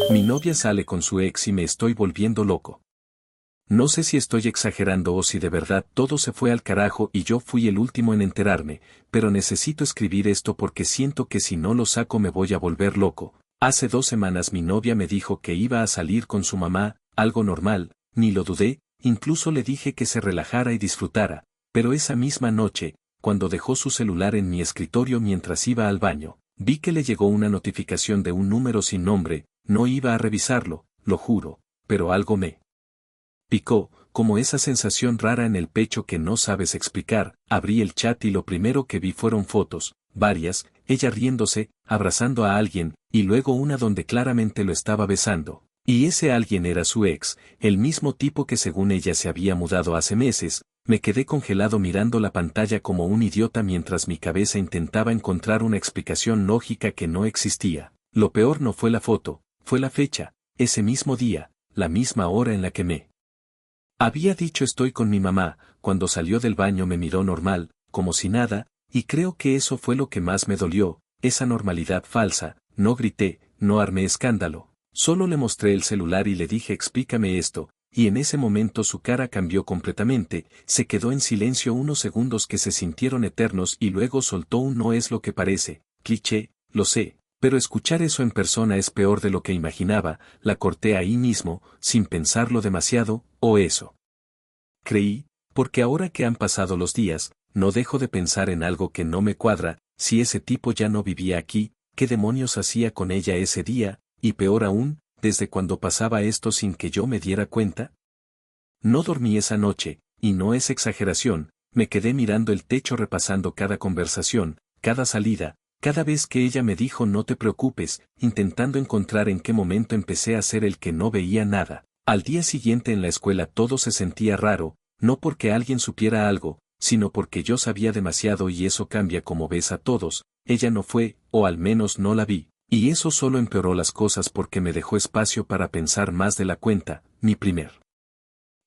Mi novia sale con su ex y me estoy volviendo loco. No sé si estoy exagerando o si de verdad todo se fue al carajo y yo fui el último en enterarme, pero necesito escribir esto porque siento que si no lo saco me voy a volver loco. Hace 2 semanas mi novia me dijo que iba a salir con su mamá, algo normal, ni lo dudé, incluso le dije que se relajara y disfrutara, pero esa misma noche, cuando dejó su celular en mi escritorio mientras iba al baño, vi que le llegó una notificación de un número sin nombre. No iba a revisarlo, lo juro, pero algo me picó, como esa sensación rara en el pecho que no sabes explicar. Abrí el chat y lo primero que vi fueron fotos, varias, ella riéndose, abrazando a alguien, y luego una donde claramente lo estaba besando. Y ese alguien era su ex, el mismo tipo que según ella se había mudado hace meses. Me quedé congelado mirando la pantalla como un idiota mientras mi cabeza intentaba encontrar una explicación lógica que no existía. Lo peor no fue la foto, fue la fecha, ese mismo día, la misma hora en la que me había dicho estoy con mi mamá. Cuando salió del baño me miró normal, como si nada, y creo que eso fue lo que más me dolió, esa normalidad falsa. No grité, no armé escándalo, solo le mostré el celular y le dije explícame esto, y en ese momento su cara cambió completamente, se quedó en silencio unos segundos que se sintieron eternos y luego soltó un no es lo que parece, cliché, lo sé. Pero escuchar eso en persona es peor de lo que imaginaba. La corté ahí mismo, sin pensarlo demasiado, o eso creí, porque ahora que han pasado los días, no dejo de pensar en algo que no me cuadra. Si ese tipo ya no vivía aquí, ¿qué demonios hacía con ella ese día? Y peor aún, ¿desde cuando pasaba esto sin que yo me diera cuenta? No dormí esa noche, y no es exageración, me quedé mirando el techo repasando cada conversación, cada salida. Cada vez que ella me dijo no te preocupes, intentando encontrar en qué momento empecé a ser el que no veía nada. Al día siguiente en la escuela todo se sentía raro, no porque alguien supiera algo, sino porque yo sabía demasiado y eso cambia como ves a todos. Ella no fue, o al menos no la vi, y eso solo empeoró las cosas porque me dejó espacio para pensar más de la cuenta. Mi primer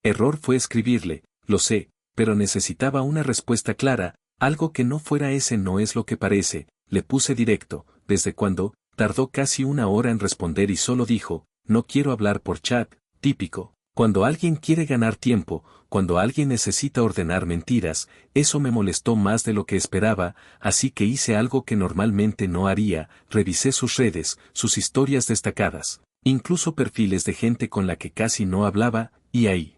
error fue escribirle, lo sé, pero necesitaba una respuesta clara, algo que no fuera ese no es lo que parece. Le puse directo, ¿desde cuándo? Tardó casi 1 hora en responder y solo dijo, no quiero hablar por chat, típico. Cuando alguien quiere ganar tiempo, cuando alguien necesita ordenar mentiras, eso me molestó más de lo que esperaba, así que hice algo que normalmente no haría, revisé sus redes, sus historias destacadas, incluso perfiles de gente con la que casi no hablaba, y ahí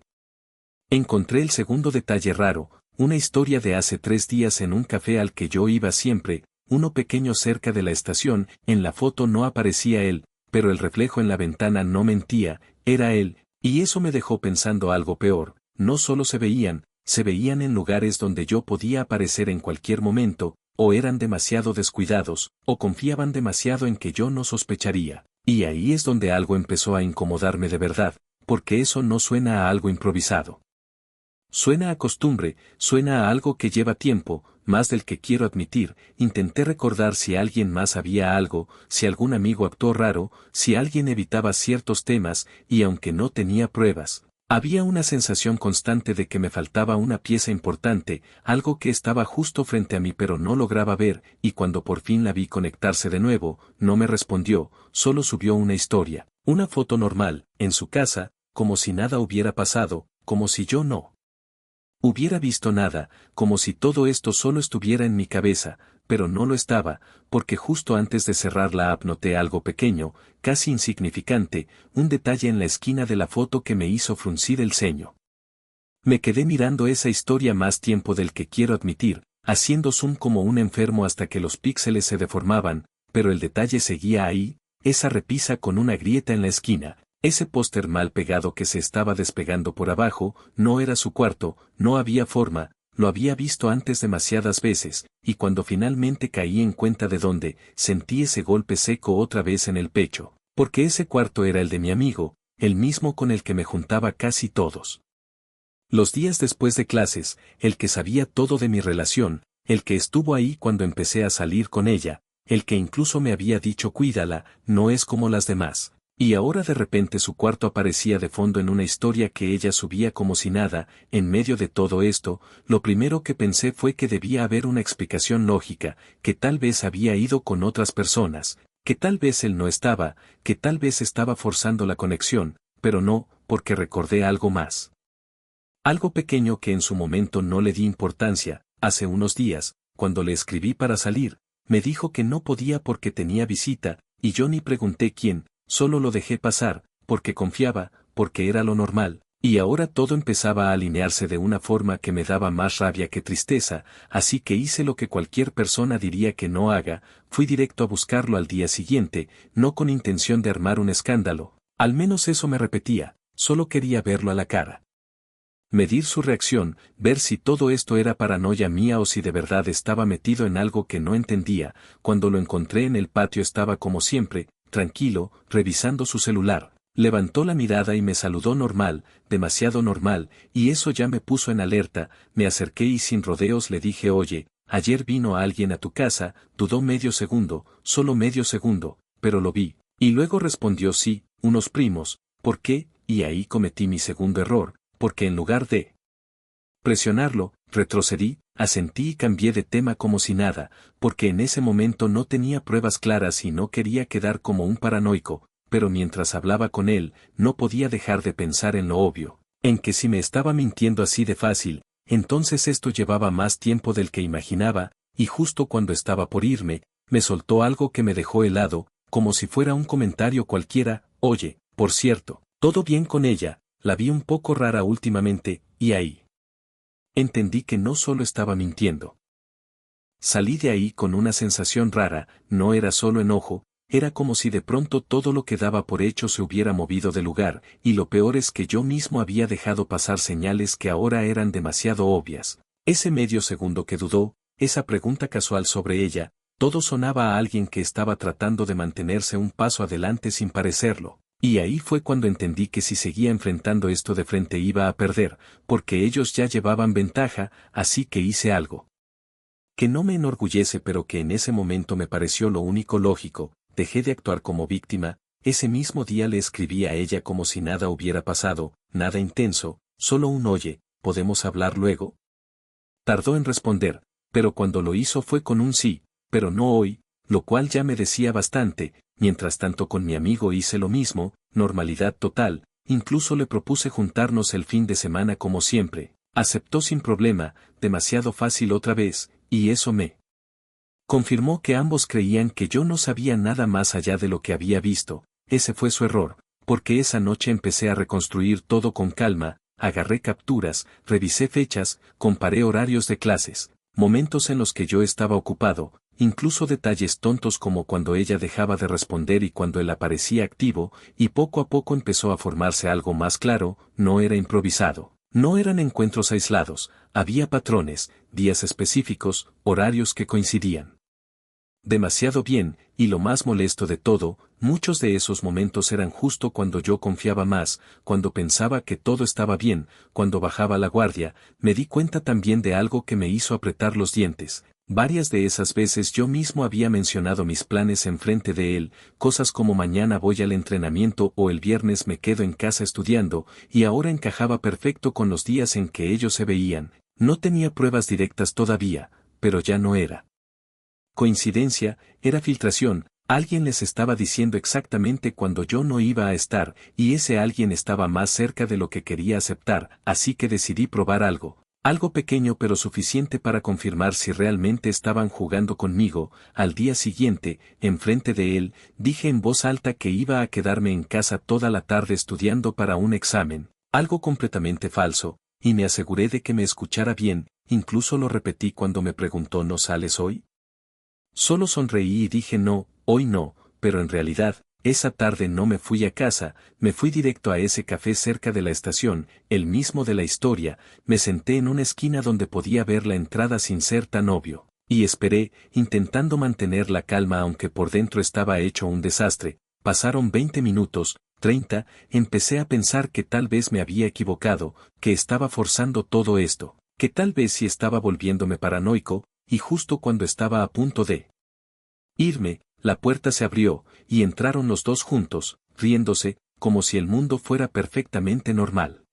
encontré el segundo detalle raro, una historia de hace 3 días en un café al que yo iba siempre, uno pequeño cerca de la estación. En la foto no aparecía él, pero el reflejo en la ventana no mentía, era él, y eso me dejó pensando algo peor. No solo se veían en lugares donde yo podía aparecer en cualquier momento, o eran demasiado descuidados, o confiaban demasiado en que yo no sospecharía. Y ahí es donde algo empezó a incomodarme de verdad, porque eso no suena a algo improvisado. Suena a costumbre, suena a algo que lleva tiempo, más del que quiero admitir. Intenté recordar si alguien más sabía algo, si algún amigo actuó raro, si alguien evitaba ciertos temas, y aunque no tenía pruebas, había una sensación constante de que me faltaba una pieza importante, algo que estaba justo frente a mí pero no lograba ver, y cuando por fin la vi conectarse de nuevo, no me respondió, solo subió una historia, una foto normal, en su casa, como si nada hubiera pasado, como si yo no hubiera visto nada, como si todo esto solo estuviera en mi cabeza, pero no lo estaba, porque justo antes de cerrar la app noté algo pequeño, casi insignificante, un detalle en la esquina de la foto que me hizo fruncir el ceño. Me quedé mirando esa historia más tiempo del que quiero admitir, haciendo zoom como un enfermo hasta que los píxeles se deformaban, pero el detalle seguía ahí, esa repisa con una grieta en la esquina. Ese póster mal pegado que se estaba despegando por abajo, no era su cuarto, no había forma, lo había visto antes demasiadas veces, y cuando finalmente caí en cuenta de dónde, sentí ese golpe seco otra vez en el pecho, porque ese cuarto era el de mi amigo, el mismo con el que me juntaba casi todos los días después de clases, el que sabía todo de mi relación, el que estuvo ahí cuando empecé a salir con ella, el que incluso me había dicho cuídala, no es como las demás. Y ahora de repente su cuarto aparecía de fondo en una historia que ella subía como si nada. En medio de todo esto, lo primero que pensé fue que debía haber una explicación lógica, que tal vez había ido con otras personas, Que tal vez él no estaba, que tal vez estaba forzando la conexión, pero no, porque recordé algo más. Algo pequeño que en su momento no le di importancia. Hace unos días, cuando le escribí para salir, me dijo que no podía porque tenía visita, y yo ni pregunté quién, solo lo dejé pasar, porque confiaba, porque era lo normal, y ahora todo empezaba a alinearse de una forma que me daba más rabia que tristeza, así que hice lo que cualquier persona diría que no haga, fui directo a buscarlo al día siguiente, no con intención de armar un escándalo, al menos eso me repetía, solo quería verlo a la cara. Medir su reacción, ver si todo esto era paranoia mía o si de verdad estaba metido en algo que no entendía. Cuando lo encontré en el patio estaba como siempre, tranquilo, revisando su celular. Levantó la mirada y me saludó normal, demasiado normal, y eso ya me puso en alerta. Me acerqué y sin rodeos le dije: oye, ayer vino alguien a tu casa. Dudó medio segundo, solo medio segundo, pero lo vi. Y luego respondió: sí, unos primos. ¿Por qué? Y ahí cometí mi segundo error. Porque en lugar de presionarlo, retrocedí, asentí y cambié de tema como si nada, porque en ese momento no tenía pruebas claras y no quería quedar como un paranoico, pero mientras hablaba con él, no podía dejar de pensar en lo obvio, en que si me estaba mintiendo así de fácil, entonces esto llevaba más tiempo del que imaginaba, y justo cuando estaba por irme, me soltó algo que me dejó helado, como si fuera un comentario cualquiera: oye, por cierto, ¿todo bien con ella? La vi un poco rara últimamente, y ahí entendí que no solo estaba mintiendo. Salí de ahí con una sensación rara, no era solo enojo, era como si de pronto todo lo que daba por hecho se hubiera movido de lugar, y lo peor es que yo mismo había dejado pasar señales que ahora eran demasiado obvias. Ese medio segundo que dudó, esa pregunta casual sobre ella, todo sonaba a alguien que estaba tratando de mantenerse un paso adelante sin parecerlo. Y ahí fue cuando entendí que si seguía enfrentando esto de frente iba a perder, porque ellos ya llevaban ventaja, así que hice algo que no me enorgullece pero que en ese momento me pareció lo único lógico. Dejé de actuar como víctima. Ese mismo día le escribí a ella como si nada hubiera pasado, nada intenso, solo un oye, ¿podemos hablar luego? Tardó en responder, pero cuando lo hizo fue con un sí, pero no hoy, lo cual ya me decía bastante. Mientras tanto con mi amigo hice lo mismo, normalidad total, incluso le propuse juntarnos el fin de semana como siempre, aceptó sin problema, demasiado fácil otra vez, y eso me confirmó que ambos creían que yo no sabía nada más allá de lo que había visto. Ese fue su error, porque esa noche empecé a reconstruir todo con calma, agarré capturas, revisé fechas, comparé horarios de clases, momentos en los que yo estaba ocupado, incluso detalles tontos como cuando ella dejaba de responder y cuando él aparecía activo, y poco a poco empezó a formarse algo más claro. No era improvisado, no eran encuentros aislados, había patrones, días específicos, horarios que coincidían demasiado bien, y lo más molesto de todo, muchos de esos momentos eran justo cuando yo confiaba más, cuando pensaba que todo estaba bien, cuando bajaba la guardia. Me di cuenta también de algo que me hizo apretar los dientes. Varias de esas veces yo mismo había mencionado mis planes en frente de él, cosas como mañana voy al entrenamiento o el viernes me quedo en casa estudiando, y ahora encajaba perfecto con los días en que ellos se veían. No tenía pruebas directas todavía, pero ya no era coincidencia, era filtración. Alguien les estaba diciendo exactamente cuando yo no iba a estar, y ese alguien estaba más cerca de lo que quería aceptar, así que decidí probar algo pequeño pero suficiente para confirmar si realmente estaban jugando conmigo. Al día siguiente, enfrente de él, dije en voz alta que iba a quedarme en casa toda la tarde estudiando para un examen, algo completamente falso, y me aseguré de que me escuchara bien. Incluso lo repetí cuando me preguntó: ¿no sales hoy? Solo sonreí y dije: no, hoy no, pero en realidad, esa tarde no me fui a casa, me fui directo a ese café cerca de la estación, el mismo de la historia. Me senté en una esquina donde podía ver la entrada sin ser tan obvio, y esperé, intentando mantener la calma aunque por dentro estaba hecho un desastre. Pasaron 20 minutos, 30, empecé a pensar que tal vez me había equivocado, que estaba forzando todo esto, que tal vez sí estaba volviéndome paranoico. Y justo cuando estaba a punto de irme, la puerta se abrió, y entraron los dos juntos, riéndose, como si el mundo fuera perfectamente normal.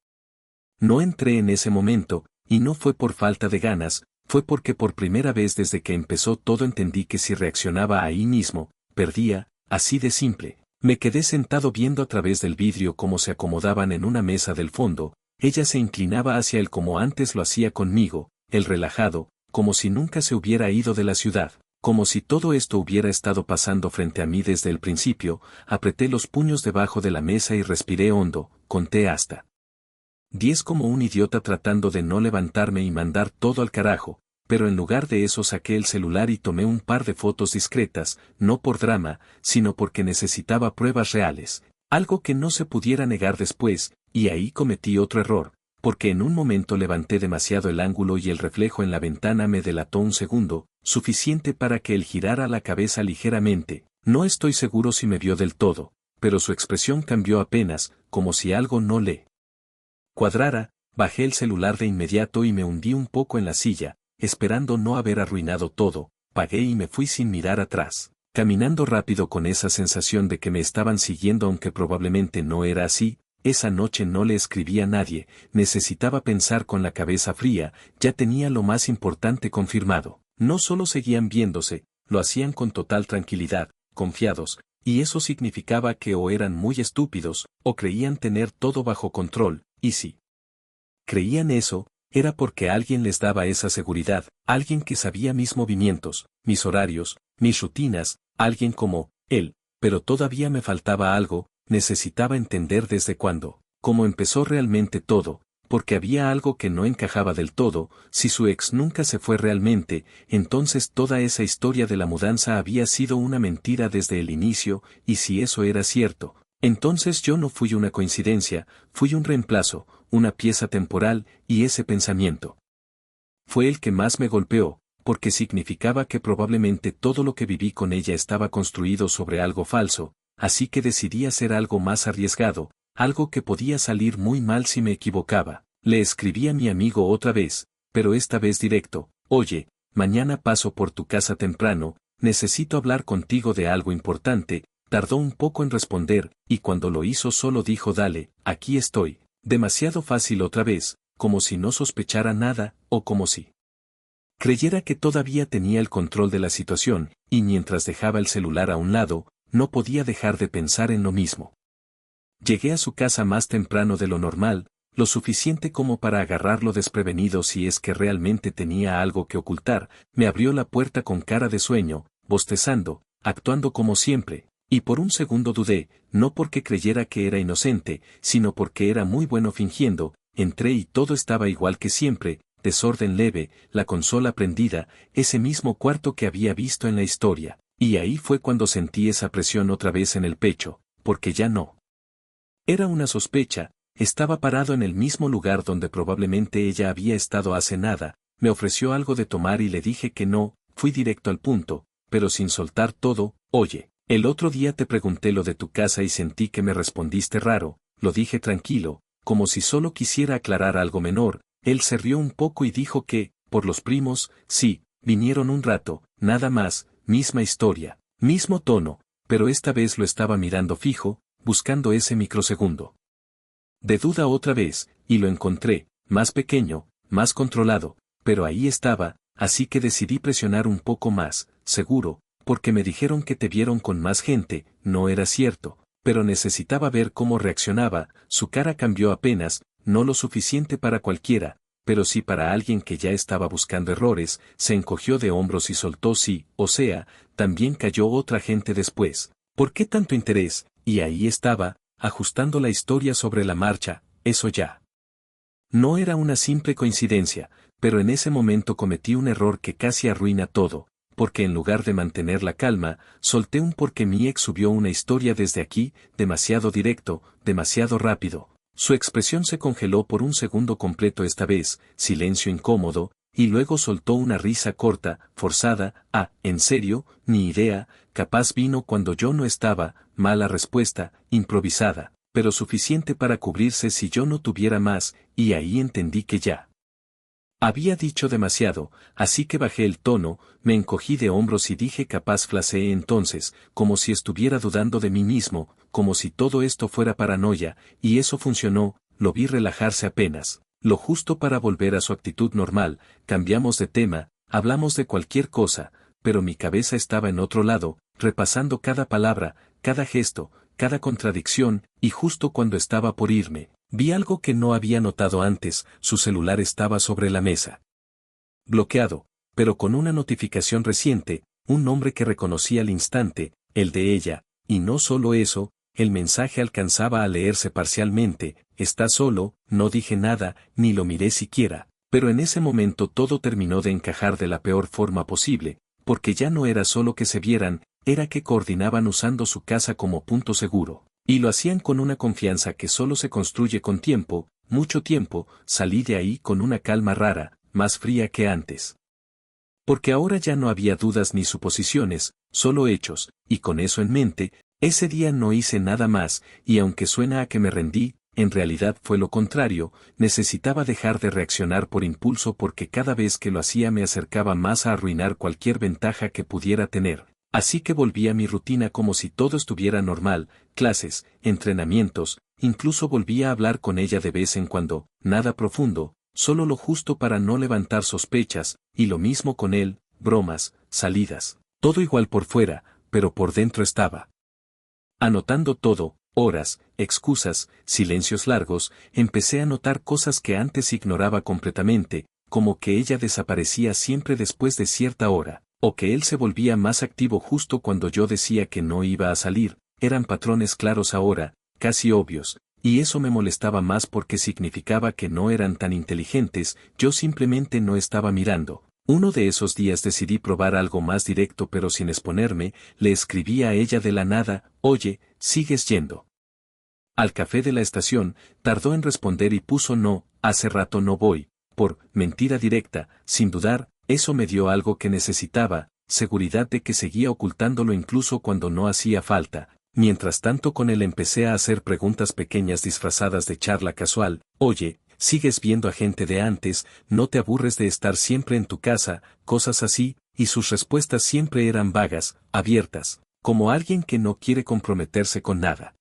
No entré en ese momento, y no fue por falta de ganas, fue porque por primera vez desde que empezó todo entendí que si reaccionaba ahí mismo, perdía. así de simple. Me quedé sentado viendo a través del vidrio cómo se acomodaban en una mesa del fondo, ella se inclinaba hacia él como antes lo hacía conmigo, él relajado, como si nunca se hubiera ido de la ciudad, como si todo esto hubiera estado pasando frente a mí desde el principio. Apreté los puños debajo de la mesa y respiré hondo, conté hasta 10 como un idiota tratando de no levantarme y mandar todo al carajo, pero en lugar de eso saqué el celular y tomé un par de fotos discretas, no por drama, sino porque necesitaba pruebas reales, algo que no se pudiera negar después, y ahí cometí otro error, porque en un momento levanté demasiado el ángulo y el reflejo en la ventana me delató un segundo, suficiente para que él girara la cabeza ligeramente. No estoy seguro si me vio del todo, pero su expresión cambió apenas, como si algo no le cuadrara. Bajé el celular de inmediato y me hundí un poco en la silla, esperando no haber arruinado todo. Pagué y me fui sin mirar atrás, caminando rápido con esa sensación de que me estaban siguiendo, aunque probablemente no era así. Esa noche no le escribí a nadie, necesitaba pensar con la cabeza fría, ya tenía lo más importante confirmado. No solo seguían viéndose, lo hacían con total tranquilidad, confiados, y eso significaba que o eran muy estúpidos, o creían tener todo bajo control, y si creían eso, era porque alguien les daba esa seguridad, alguien que sabía mis movimientos, mis horarios, mis rutinas, alguien como él, pero todavía me faltaba algo. Necesitaba entender desde cuándo, cómo empezó realmente todo, porque había algo que no encajaba del todo. Si su ex nunca se fue realmente, entonces toda esa historia de la mudanza había sido una mentira desde el inicio, y si eso era cierto, entonces yo no fui una coincidencia, fui un reemplazo, una pieza temporal, y ese pensamiento fue el que más me golpeó, porque significaba que probablemente todo lo que viví con ella estaba construido sobre algo falso. Así que decidí hacer algo más arriesgado, algo que podía salir muy mal si me equivocaba. Le escribí a mi amigo otra vez, pero esta vez directo: oye, mañana paso por tu casa temprano, necesito hablar contigo de algo importante. Tardó un poco en responder, y cuando lo hizo solo dijo: dale, aquí estoy. Demasiado fácil otra vez, como si no sospechara nada, o como si creyera que todavía tenía el control de la situación, y mientras dejaba el celular a un lado, no podía dejar de pensar en lo mismo. Llegué a su casa más temprano de lo normal, lo suficiente como para agarrarlo desprevenido si es que realmente tenía algo que ocultar. Me abrió la puerta con cara de sueño, bostezando, actuando como siempre, y por un segundo dudé, no porque creyera que era inocente, sino porque era muy bueno fingiendo. Entré y todo estaba igual que siempre, desorden leve, la consola prendida, ese mismo cuarto que había visto en la historia. Y ahí fue cuando sentí esa presión otra vez en el pecho, porque ya no era una sospecha, estaba parado en el mismo lugar donde probablemente ella había estado hace nada. Me ofreció algo de tomar y le dije que no. Fui directo al punto, pero sin soltar todo. Oye, el otro día te pregunté lo de tu casa y sentí que me respondiste raro. Lo dije tranquilo, como si solo quisiera aclarar algo menor. Él se rió un poco y dijo que, por los primos, sí, vinieron un rato, nada más. Misma historia, mismo tono, pero esta vez lo estaba mirando fijo, buscando ese microsegundo de duda otra vez, y lo encontré, más pequeño, más controlado, pero ahí estaba. Así que decidí presionar un poco más. Seguro, porque me dijeron que te vieron con más gente. No era cierto, pero necesitaba ver cómo reaccionaba. Su cara cambió apenas, no lo suficiente para cualquiera, pero sí para alguien que ya estaba buscando errores. Se encogió de hombros y soltó: sí, o sea, también cayó otra gente después. ¿Por qué tanto interés? Y ahí estaba, ajustando la historia sobre la marcha. Eso ya no era una simple coincidencia, pero en ese momento cometí un error que casi arruina todo, porque en lugar de mantener la calma, solté un porque mi ex subió una historia desde aquí, demasiado directo, demasiado rápido. Su expresión se congeló por un segundo completo esta vez, silencio incómodo, y luego soltó una risa corta, forzada. Ah, ¿en serio? Ni idea, capaz vino cuando yo no estaba. Mala respuesta, improvisada, pero suficiente para cubrirse si yo no tuviera más, y ahí entendí que ya había dicho demasiado, así que bajé el tono, me encogí de hombros y dije: capaz flaseé entonces, como si estuviera dudando de mí mismo, como si todo esto fuera paranoia, y eso funcionó. Lo vi relajarse apenas, lo justo para volver a su actitud normal. Cambiamos de tema, hablamos de cualquier cosa, pero mi cabeza estaba en otro lado. repasando cada palabra, cada gesto, cada contradicción, y justo cuando estaba por irme, vi algo que no había notado antes, su celular estaba sobre la mesa. Bloqueado, pero con una notificación reciente, un nombre que reconocí al instante, el de ella, y no solo eso, el mensaje alcanzaba a leerse parcialmente: «Estás solo». No dije nada, ni lo miré siquiera, pero en ese momento todo terminó de encajar de la peor forma posible, porque ya no era solo que se vieran, era que coordinaban usando su casa como punto seguro, y lo hacían con una confianza que solo se construye con tiempo, mucho tiempo. Salí de ahí con una calma rara, más fría que antes. Porque ahora ya no había dudas ni suposiciones, solo hechos, y con eso en mente, ese día no hice nada más, y aunque suena a que me rendí, en realidad fue lo contrario. Necesitaba dejar de reaccionar por impulso, porque cada vez que lo hacía me acercaba más a arruinar cualquier ventaja que pudiera tener. Así que volví a mi rutina como si todo estuviera normal: clases, entrenamientos, incluso volví a hablar con ella de vez en cuando, nada profundo, solo lo justo para no levantar sospechas, y lo mismo con él, bromas, salidas, todo igual por fuera, pero por dentro estaba anotando todo: horas, excusas, silencios largos. Empecé a notar cosas que antes ignoraba completamente, como que ella desaparecía siempre después de cierta hora, o que él se volvía más activo justo cuando yo decía que no iba a salir. Eran patrones claros ahora, casi obvios, y eso me molestaba más porque significaba que no eran tan inteligentes. Yo simplemente no estaba mirando. Uno de esos días decidí probar algo más directo, pero sin exponerme. Le escribí a ella de la nada: «Oye, ¿sigues yendo al café de la estación?». Tardó en responder y puso: «No, hace rato no voy». Por mentira directa, sin dudar, eso me dio algo que necesitaba: seguridad de que seguía ocultándolo incluso cuando no hacía falta. Mientras tanto con él empecé a hacer preguntas pequeñas disfrazadas de charla casual: «Oye, ¿sigues viendo a gente de antes? ¿No te aburres de estar siempre en tu casa?», cosas así, y sus respuestas siempre eran vagas, abiertas, como alguien que no quiere comprometerse con nada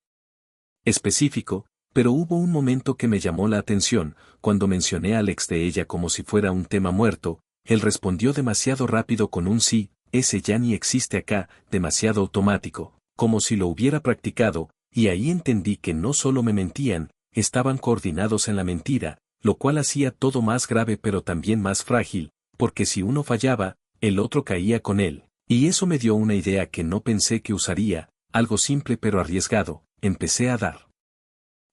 específico. Pero hubo un momento que me llamó la atención: cuando mencioné al ex de ella como si fuera un tema muerto, él respondió demasiado rápido con un sí: «Ese ya ni existe acá», demasiado automático, como si lo hubiera practicado, y ahí entendí que no solo me mentían, estaban coordinados en la mentira, lo cual hacía todo más grave pero también más frágil, porque si uno fallaba, el otro caía con él. Y eso me dio una idea que no pensé que usaría, algo simple pero arriesgado: empecé a dar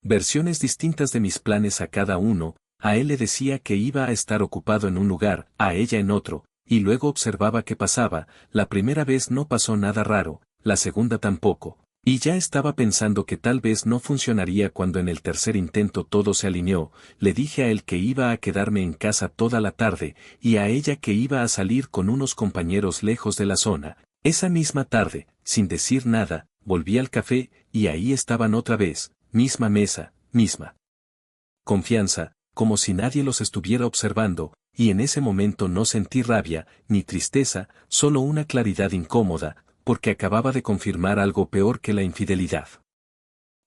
versiones distintas de mis planes a cada uno. A él le decía que iba a estar ocupado en un lugar, a ella en otro, y luego observaba qué pasaba. La primera vez no pasó nada raro, la segunda tampoco, y ya estaba pensando que tal vez no funcionaría cuando en el tercer intento todo se alineó. Le dije a él que iba a quedarme en casa toda la tarde, y a ella que iba a salir con unos compañeros lejos de la zona. Esa misma tarde, sin decir nada, volví al café, y ahí estaban otra vez, misma mesa, misma confianza, como si nadie los estuviera observando, y en ese momento no sentí rabia, ni tristeza, solo una claridad incómoda, porque acababa de confirmar algo peor que la infidelidad.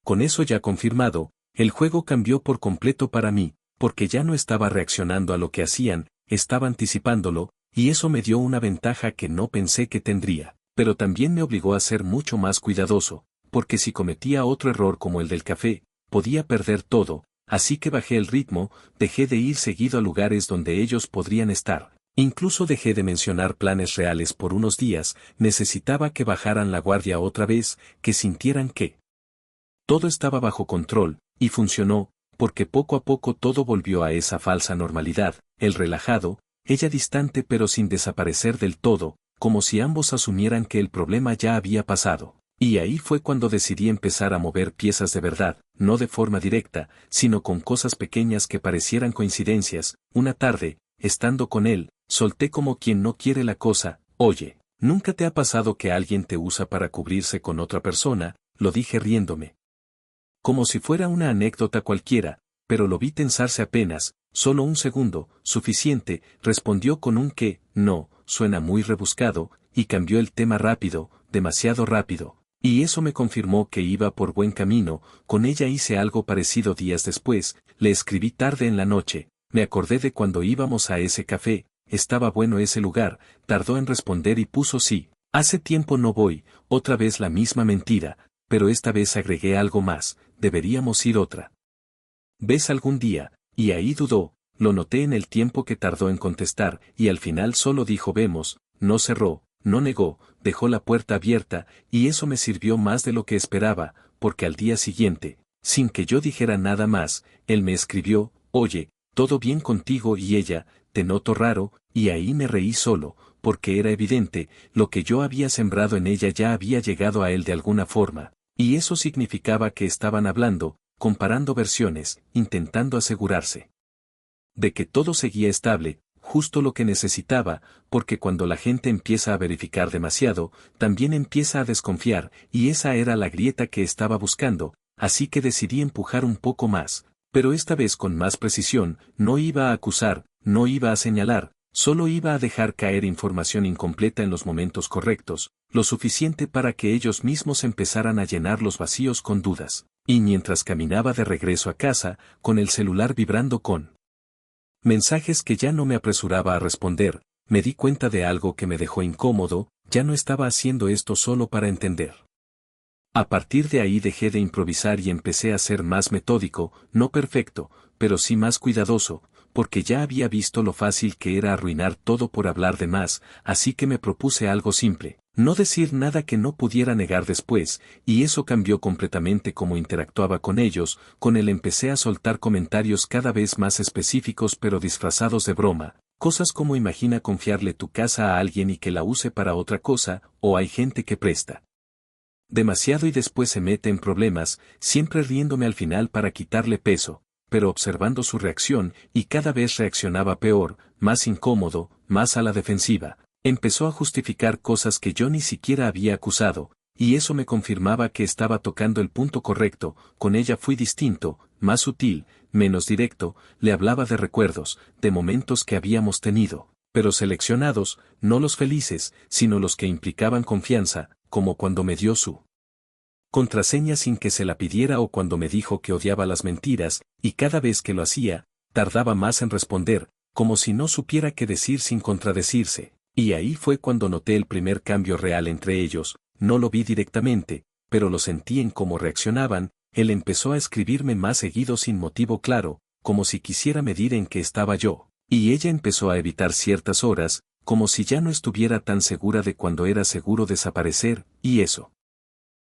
Con eso ya confirmado, el juego cambió por completo para mí, porque ya no estaba reaccionando a lo que hacían, estaba anticipándolo, y eso me dio una ventaja que no pensé que tendría, pero también me obligó a ser mucho más cuidadoso, porque si cometía otro error como el del café, podía perder todo. Así que bajé el ritmo, dejé de ir seguido a lugares donde ellos podrían estar. Incluso dejé de mencionar planes reales por unos días. Necesitaba que bajaran la guardia otra vez, que sintieran que todo estaba bajo control, y funcionó, porque poco a poco todo volvió a esa falsa normalidad: él relajado, ella distante pero sin desaparecer del todo, como si ambos asumieran que el problema ya había pasado. Y ahí fue cuando decidí empezar a mover piezas de verdad, no de forma directa, sino con cosas pequeñas que parecieran coincidencias. Una tarde, estando con él, solté como quien no quiere la cosa: «Oye, ¿nunca te ha pasado que alguien te usa para cubrirse con otra persona?». Lo dije riéndome, como si fuera una anécdota cualquiera, pero lo vi tensarse apenas. «Solo un segundo, suficiente», respondió con un «que, no, suena muy rebuscado», y cambió el tema rápido, demasiado rápido. Y eso me confirmó que iba por buen camino. Con ella hice algo parecido días después. Le escribí tarde en la noche: «Me acordé de cuando íbamos a ese café, estaba bueno ese lugar». Tardó en responder y puso sí. Hace tiempo no voy, otra vez la misma mentira, pero esta vez agregué algo más, deberíamos ir otra vez algún día, y ahí dudó, lo noté en el tiempo que tardó en contestar, y al final solo dijo vemos, no cerró, no negó, dejó la puerta abierta, y eso me sirvió más de lo que esperaba, porque al día siguiente, sin que yo dijera nada más, él me escribió, oye, ¿todo bien contigo? Y ella, te noto raro, y ahí me reí solo, porque era evidente, lo que yo había sembrado en ella ya había llegado a él de alguna forma, y eso significaba que estaban hablando, comparando versiones, intentando asegurarse de que todo seguía estable, justo lo que necesitaba, porque cuando la gente empieza a verificar demasiado, también empieza a desconfiar, y esa era la grieta que estaba buscando, así que decidí empujar un poco más, pero esta vez con más precisión, no iba a acusar, no iba a señalar, solo iba a dejar caer información incompleta en los momentos correctos, lo suficiente para que ellos mismos empezaran a llenar los vacíos con dudas. Y mientras caminaba de regreso a casa, con el celular vibrando con mensajes que ya no me apresuraba a responder, me di cuenta de algo que me dejó incómodo, ya no estaba haciendo esto solo para entender. A partir de ahí dejé de improvisar y empecé a ser más metódico, no perfecto, pero sí más cuidadoso, porque ya había visto lo fácil que era arruinar todo por hablar de más, así que me propuse algo simple, no decir nada que no pudiera negar después, y eso cambió completamente cómo interactuaba con ellos, con él empecé a soltar comentarios cada vez más específicos pero disfrazados de broma, cosas como imagina confiarle tu casa a alguien y que la use para otra cosa, o hay gente que presta demasiado y después se mete en problemas, siempre riéndome al final para quitarle peso, pero observando su reacción, y cada vez reaccionaba peor, más incómodo, más a la defensiva. Empezó a justificar cosas que yo ni siquiera había acusado, y eso me confirmaba que estaba tocando el punto correcto, con ella fui distinto, más sutil, menos directo, le hablaba de recuerdos, de momentos que habíamos tenido, pero seleccionados, no los felices, sino los que implicaban confianza, como cuando me dio su contraseña sin que se la pidiera o cuando me dijo que odiaba las mentiras, y cada vez que lo hacía, tardaba más en responder, como si no supiera qué decir sin contradecirse, y ahí fue cuando noté el primer cambio real entre ellos, no lo vi directamente, pero lo sentí en cómo reaccionaban, él empezó a escribirme más seguido sin motivo claro, como si quisiera medir en qué estaba yo, y ella empezó a evitar ciertas horas, como si ya no estuviera tan segura de cuando era seguro desaparecer, y eso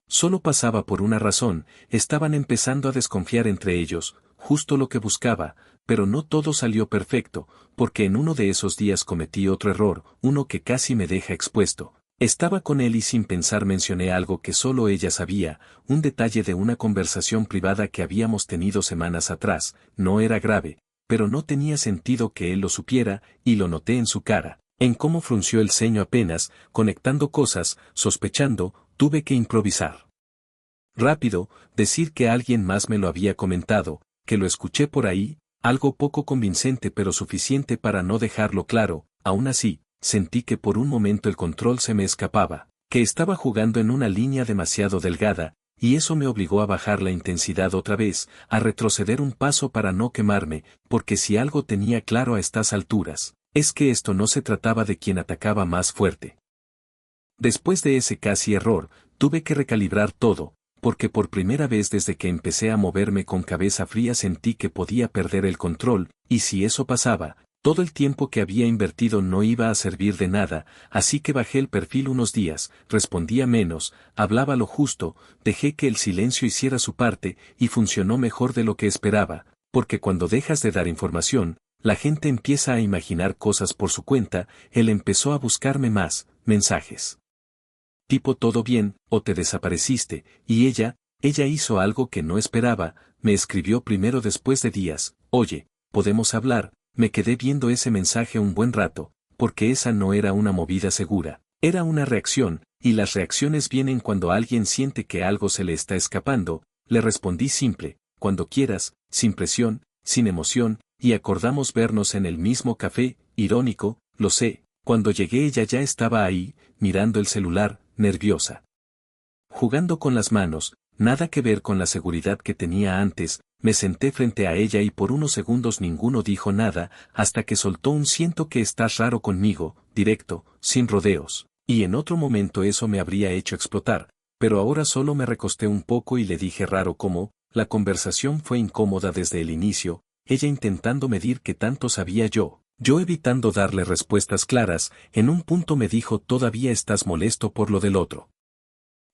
solo pasaba por una razón, estaban empezando a desconfiar entre ellos, justo lo que buscaba, pero no todo salió perfecto, porque en uno de esos días cometí otro error, uno que casi me deja expuesto. Estaba con él y sin pensar mencioné algo que solo ella sabía, un detalle de una conversación privada que habíamos tenido semanas atrás, no era grave, pero no tenía sentido que él lo supiera, y lo noté en su cara, en cómo frunció el ceño apenas, conectando cosas, sospechando, tuve que improvisar. Rápido, decir que alguien más me lo había comentado, que lo escuché por ahí, algo poco convincente pero suficiente para no dejarlo claro, aún así, sentí que por un momento el control se me escapaba, que estaba jugando en una línea demasiado delgada, y eso me obligó a bajar la intensidad otra vez, a retroceder un paso para no quemarme, porque si algo tenía claro a estas alturas, es que esto no se trataba de quien atacaba más fuerte. Después de ese casi error, tuve que recalibrar todo, porque por primera vez desde que empecé a moverme con cabeza fría sentí que podía perder el control, y si eso pasaba, todo el tiempo que había invertido no iba a servir de nada, así que bajé el perfil unos días, respondía menos, hablaba lo justo, dejé que el silencio hiciera su parte, y funcionó mejor de lo que esperaba, porque cuando dejas de dar información, la gente empieza a imaginar cosas por su cuenta, él empezó a buscarme más, mensajes tipo todo bien, o te desapareciste, y ella hizo algo que no esperaba, me escribió primero después de días, oye, ¿podemos hablar? Me quedé viendo ese mensaje un buen rato, porque esa no era una movida segura, era una reacción, y las reacciones vienen cuando alguien siente que algo se le está escapando, le respondí simple, cuando quieras, sin presión, sin emoción, y acordamos vernos en el mismo café, irónico, lo sé, cuando llegué ella ya estaba ahí, mirando el celular, nerviosa. Jugando con las manos, nada que ver con la seguridad que tenía antes, me senté frente a ella y por unos segundos ninguno dijo nada, hasta que soltó un siento que estás raro conmigo, directo, sin rodeos, y en otro momento eso me habría hecho explotar, pero ahora solo me recosté un poco y le dije raro cómo, la conversación fue incómoda desde el inicio, ella intentando medir qué tanto sabía yo evitando darle respuestas claras, en un punto me dijo todavía estás molesto por lo del otro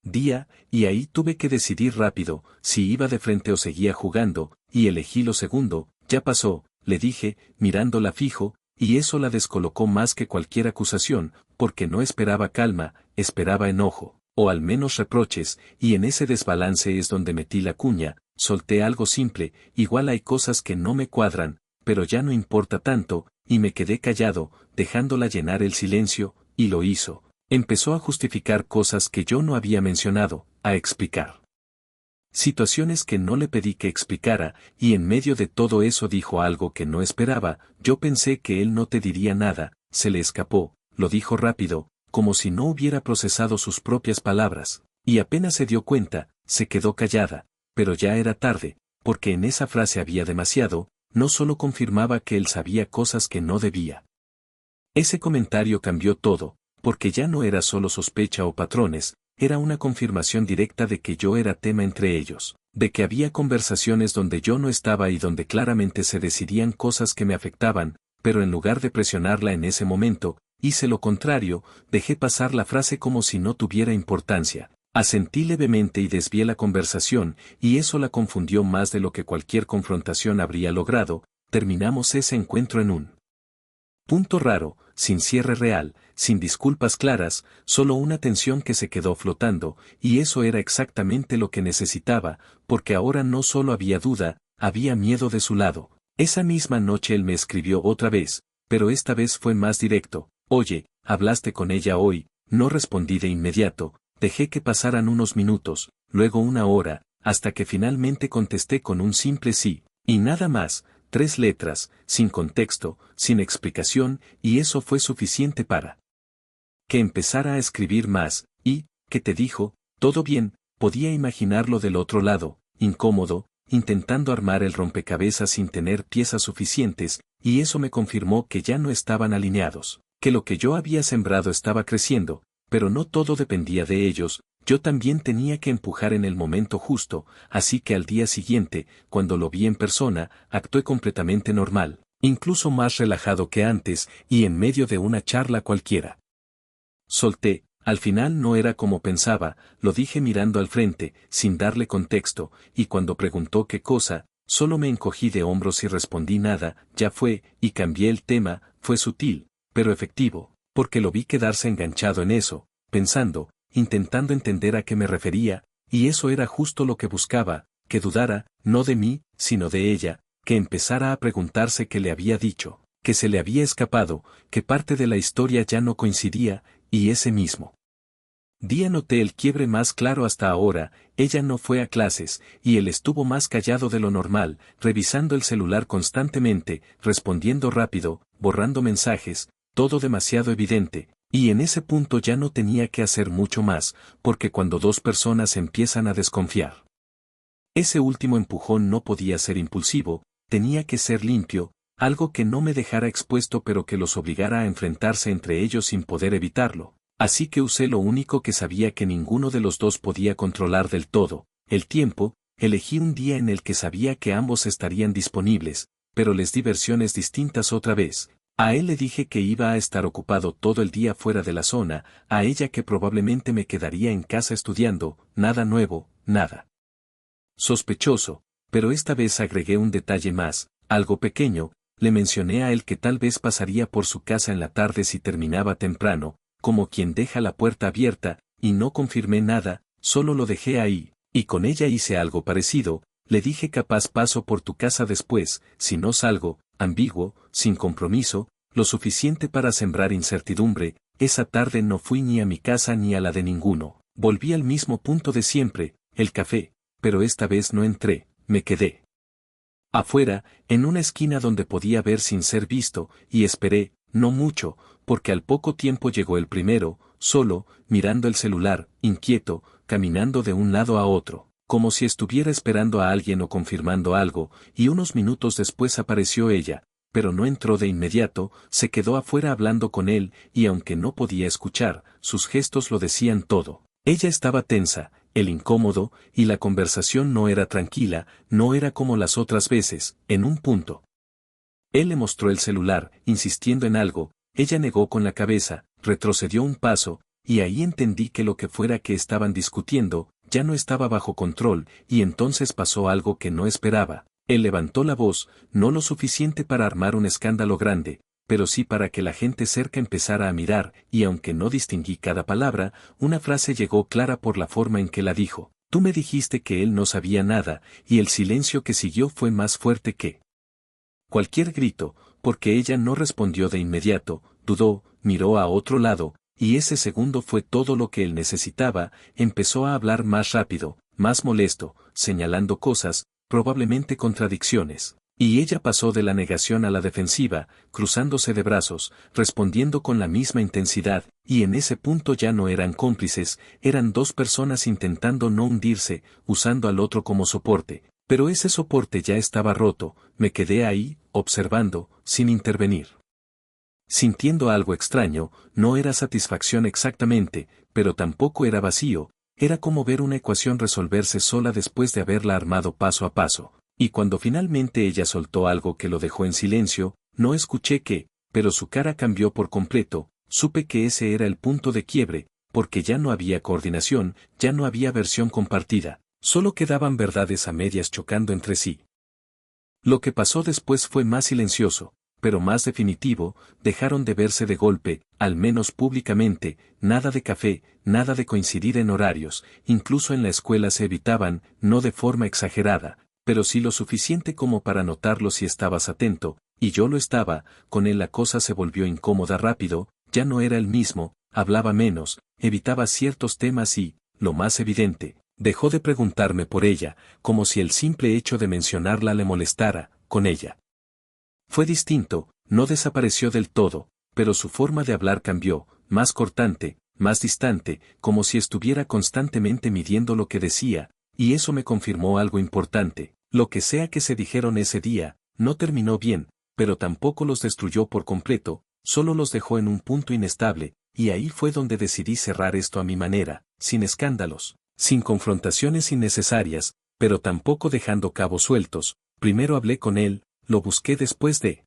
día, y ahí tuve que decidir rápido, si iba de frente o seguía jugando, y elegí lo segundo, ya pasó, le dije, mirándola fijo, y eso la descolocó más que cualquier acusación, porque no esperaba calma, esperaba enojo, o al menos reproches, y en ese desbalance es donde metí la cuña, solté algo simple, igual hay cosas que no me cuadran, pero ya no importa tanto, y me quedé callado, dejándola llenar el silencio, y lo hizo. Empezó a justificar cosas que yo no había mencionado, a explicar situaciones que no le pedí que explicara, y en medio de todo eso dijo algo que no esperaba, yo pensé que él no te diría nada, se le escapó, lo dijo rápido, como si no hubiera procesado sus propias palabras, y apenas se dio cuenta, se quedó callada, pero ya era tarde, porque en esa frase había demasiado, no solo confirmaba que él sabía cosas que no debía. Ese comentario cambió todo, porque ya no era solo sospecha o patrones, era una confirmación directa de que yo era tema entre ellos, de que había conversaciones donde yo no estaba y donde claramente se decidían cosas que me afectaban, pero en lugar de presionarla en ese momento, hice lo contrario, dejé pasar la frase como si no tuviera importancia. Asentí levemente y desvié la conversación, y eso la confundió más de lo que cualquier confrontación habría logrado. Terminamos ese encuentro en un punto raro, sin cierre real, sin disculpas claras, solo una tensión que se quedó flotando, y eso era exactamente lo que necesitaba, porque ahora no solo había duda, había miedo de su lado. Esa misma noche él me escribió otra vez, pero esta vez fue más directo. Oye, ¿hablaste con ella hoy? No respondí de inmediato, dejé que pasaran unos minutos, luego una hora, hasta que finalmente contesté con un simple sí, y nada más. 3 letras, sin contexto, sin explicación, y eso fue suficiente para que empezara a escribir más, y, ¿qué te dijo? Todo bien, podía imaginarlo del otro lado, incómodo, intentando armar el rompecabezas sin tener piezas suficientes, y eso me confirmó que ya no estaban alineados, que lo que yo había sembrado estaba creciendo, pero no todo dependía de ellos. Yo también tenía que empujar en el momento justo, así que al día siguiente, cuando lo vi en persona, actué completamente normal, incluso más relajado que antes, y en medio de una charla cualquiera. Solté, al final no era como pensaba, lo dije mirando al frente, sin darle contexto, y cuando preguntó qué cosa, solo me encogí de hombros y respondí nada, ya fue, y cambié el tema, fue sutil, pero efectivo, porque lo vi quedarse enganchado en eso, pensando, intentando entender a qué me refería, y eso era justo lo que buscaba, que dudara, no de mí, sino de ella, que empezara a preguntarse qué le había dicho, que se le había escapado, que parte de la historia ya no coincidía, y ese mismo día noté el quiebre más claro hasta ahora. Ella no fue a clases, y él estuvo más callado de lo normal, revisando el celular constantemente, respondiendo rápido, borrando mensajes, todo demasiado evidente. Y en ese punto ya no tenía que hacer mucho más, porque cuando dos personas empiezan a desconfiar, ese último empujón no podía ser impulsivo, tenía que ser limpio, algo que no me dejara expuesto pero que los obligara a enfrentarse entre ellos sin poder evitarlo. Así que usé lo único que sabía que ninguno de los dos podía controlar del todo, el tiempo. Elegí un día en el que sabía que ambos estarían disponibles, pero les di versiones distintas otra vez. A él le dije que iba a estar ocupado todo el día fuera de la zona, a ella que probablemente me quedaría en casa estudiando. Nada nuevo, nada sospechoso, pero esta vez agregué un detalle más, algo pequeño. Le mencioné a él que tal vez pasaría por su casa en la tarde si terminaba temprano, como quien deja la puerta abierta, y no confirmé nada, solo lo dejé ahí, y con ella hice algo parecido. Le dije capaz paso por tu casa después, si no salgo, ambiguo, sin compromiso, lo suficiente para sembrar incertidumbre. Esa tarde no fui ni a mi casa ni a la de ninguno, volví al mismo punto de siempre, el café, pero esta vez no entré, me quedé afuera, en una esquina donde podía ver sin ser visto, y esperé, no mucho, porque al poco tiempo llegó el primero, solo, mirando el celular, inquieto, caminando de un lado a otro, como si estuviera esperando a alguien o confirmando algo, y unos minutos después apareció ella, pero no entró de inmediato, se quedó afuera hablando con él, y aunque no podía escuchar, sus gestos lo decían todo. Ella estaba tensa, él incómodo, y la conversación no era tranquila, no era como las otras veces. En un punto, él le mostró el celular, insistiendo en algo, ella negó con la cabeza, retrocedió un paso, y ahí entendí que lo que fuera que estaban discutiendo, ya no estaba bajo control, y entonces pasó algo que no esperaba. Él levantó la voz, no lo suficiente para armar un escándalo grande, pero sí para que la gente cerca empezara a mirar, y aunque no distinguí cada palabra, una frase llegó clara por la forma en que la dijo. Tú me dijiste que él no sabía nada, y el silencio que siguió fue más fuerte que cualquier grito, porque ella no respondió de inmediato, dudó, miró a otro lado, y ese segundo fue todo lo que él necesitaba. Empezó a hablar más rápido, más molesto, señalando cosas, probablemente contradicciones. Y ella pasó de la negación a la defensiva, cruzándose de brazos, respondiendo con la misma intensidad, y en ese punto ya no eran cómplices, eran dos personas intentando no hundirse, usando al otro como soporte. Pero ese soporte ya estaba roto, me quedé ahí, observando, sin intervenir. Sintiendo algo extraño, no era satisfacción exactamente, pero tampoco era vacío, era como ver una ecuación resolverse sola después de haberla armado paso a paso. Y cuando finalmente ella soltó algo que lo dejó en silencio, no escuché qué, pero su cara cambió por completo, supe que ese era el punto de quiebre, porque ya no había coordinación, ya no había versión compartida, solo quedaban verdades a medias chocando entre sí. Lo que pasó después fue más silencioso, pero más definitivo, dejaron de verse de golpe, al menos públicamente, nada de café, nada de coincidir en horarios, incluso en la escuela se evitaban, no de forma exagerada, pero sí lo suficiente como para notarlo si estabas atento, y yo lo estaba. Con él la cosa se volvió incómoda rápido, ya no era el mismo, hablaba menos, evitaba ciertos temas y, lo más evidente, dejó de preguntarme por ella, como si el simple hecho de mencionarla le molestara. Con ella fue distinto, no desapareció del todo, pero su forma de hablar cambió, más cortante, más distante, como si estuviera constantemente midiendo lo que decía, y eso me confirmó algo importante. Lo que sea que se dijeron ese día, no terminó bien, pero tampoco los destruyó por completo, solo los dejó en un punto inestable, y ahí fue donde decidí cerrar esto a mi manera, sin escándalos, sin confrontaciones innecesarias, pero tampoco dejando cabos sueltos. Primero hablé con él, lo busqué después de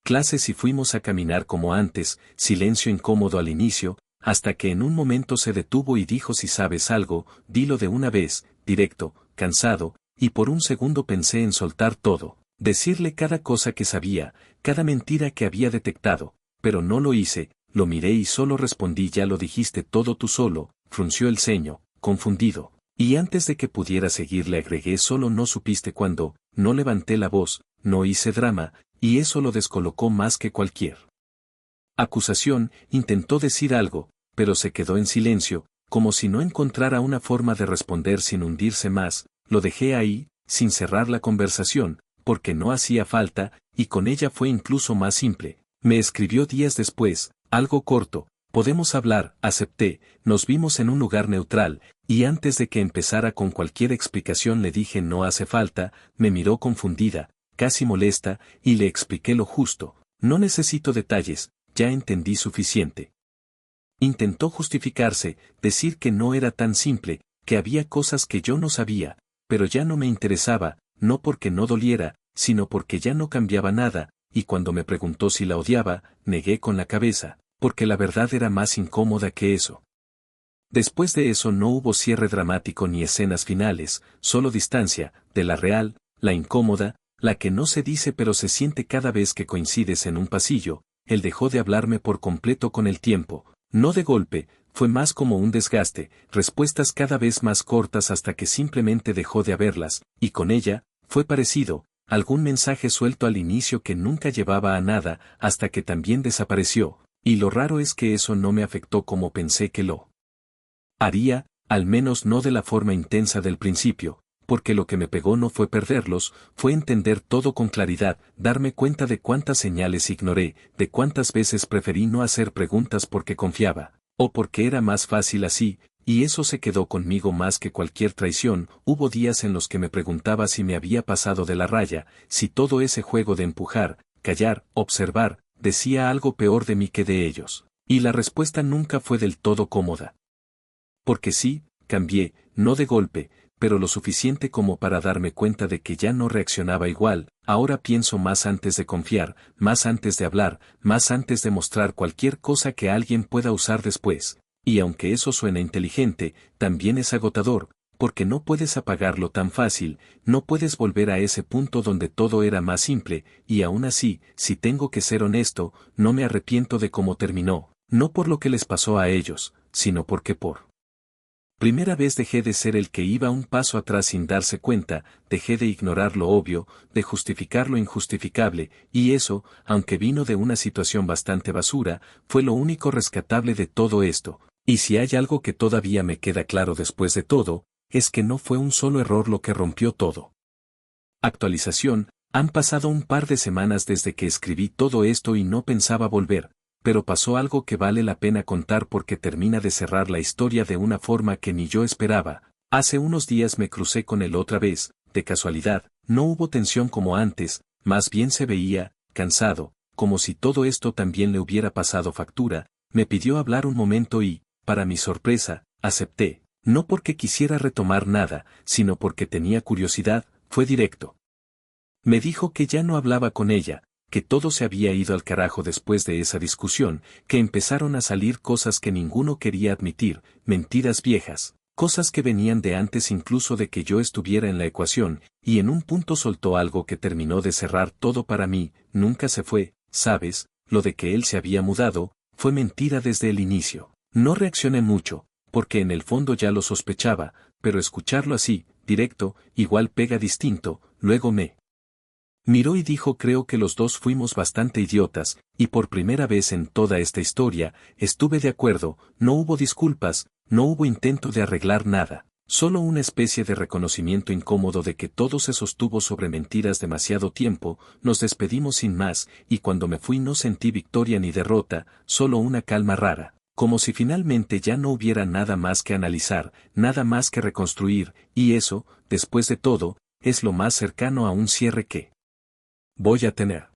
clases y fuimos a caminar como antes, silencio incómodo al inicio, hasta que en un momento se detuvo y dijo: si sabes algo, dilo de una vez, directo, cansado, y por un segundo pensé en soltar todo, decirle cada cosa que sabía, cada mentira que había detectado, pero no lo hice, lo miré y solo respondí: ya lo dijiste todo tú solo. Frunció el ceño, confundido, y antes de que pudiera seguir le agregué: solo no supiste cuándo. No levanté la voz, no hice drama, y eso lo descolocó más que cualquier acusación. Intentó decir algo, pero se quedó en silencio, como si no encontrara una forma de responder sin hundirse más. Lo dejé ahí, sin cerrar la conversación, porque no hacía falta, y con ella fue incluso más simple. Me escribió días después, algo corto: podemos hablar. Acepté, nos vimos en un lugar neutral, y antes de que empezara con cualquier explicación le dije: no hace falta. Me miró confundida, casi molesta, y le expliqué lo justo: no necesito detalles, ya entendí suficiente. Intentó justificarse, decir que no era tan simple, que había cosas que yo no sabía, pero ya no me interesaba, no porque no doliera, sino porque ya no cambiaba nada, y cuando me preguntó si la odiaba, negué con la cabeza, porque la verdad era más incómoda que eso. Después de eso no hubo cierre dramático ni escenas finales, solo distancia, de la real, la incómoda, la que no se dice pero se siente cada vez que coincides en un pasillo. Él dejó de hablarme por completo con el tiempo, no de golpe, fue más como un desgaste, respuestas cada vez más cortas hasta que simplemente dejó de haberlas, y con ella, fue parecido, algún mensaje suelto al inicio que nunca llevaba a nada, hasta que también desapareció, y lo raro es que eso no me afectó como pensé que lo haría, al menos no de la forma intensa del principio, porque lo que me pegó no fue perderlos, fue entender todo con claridad, darme cuenta de cuántas señales ignoré, de cuántas veces preferí no hacer preguntas porque confiaba, o porque era más fácil así, y eso se quedó conmigo más que cualquier traición. Hubo días en los que me preguntaba si me había pasado de la raya, si todo ese juego de empujar, callar, observar, decía algo peor de mí que de ellos. Y la respuesta nunca fue del todo cómoda. Porque sí, cambié, no de golpe, pero lo suficiente como para darme cuenta de que ya no reaccionaba igual. Ahora pienso más antes de confiar, más antes de hablar, más antes de mostrar cualquier cosa que alguien pueda usar después. Y aunque eso suena inteligente, también es agotador, porque no puedes apagarlo tan fácil, no puedes volver a ese punto donde todo era más simple, y aún así, si tengo que ser honesto, no me arrepiento de cómo terminó, no por lo que les pasó a ellos, sino porque por primera vez dejé de ser el que iba un paso atrás sin darse cuenta, dejé de ignorar lo obvio, de justificar lo injustificable, y eso, aunque vino de una situación bastante basura, fue lo único rescatable de todo esto, y si hay algo que todavía me queda claro después de todo, es que no fue un solo error lo que rompió todo. Actualización, han pasado un par de semanas desde que escribí todo esto y no pensaba volver. Pero pasó algo que vale la pena contar porque termina de cerrar la historia de una forma que ni yo esperaba. Hace unos días me crucé con él otra vez, de casualidad, no hubo tensión como antes, más bien se veía, cansado, como si todo esto también le hubiera pasado factura, me pidió hablar un momento y, para mi sorpresa, acepté, no porque quisiera retomar nada, sino porque tenía curiosidad, fue directo. Me dijo que ya no hablaba con ella, que todo se había ido al carajo después de esa discusión, que empezaron a salir cosas que ninguno quería admitir, mentiras viejas, cosas que venían de antes incluso de que yo estuviera en la ecuación, y en un punto soltó algo que terminó de cerrar todo para mí, nunca se fue, ¿sabes? Lo de que él se había mudado, fue mentira desde el inicio. No reaccioné mucho, porque en el fondo ya lo sospechaba, pero escucharlo así, directo, igual pega distinto, luego me miró y dijo creo que los dos fuimos bastante idiotas, y por primera vez en toda esta historia, estuve de acuerdo, no hubo disculpas, no hubo intento de arreglar nada, solo una especie de reconocimiento incómodo de que todo se sostuvo sobre mentiras demasiado tiempo, nos despedimos sin más, y cuando me fui no sentí victoria ni derrota, solo una calma rara, como si finalmente ya no hubiera nada más que analizar, nada más que reconstruir, y eso, después de todo, es lo más cercano a un cierre que voy a tener.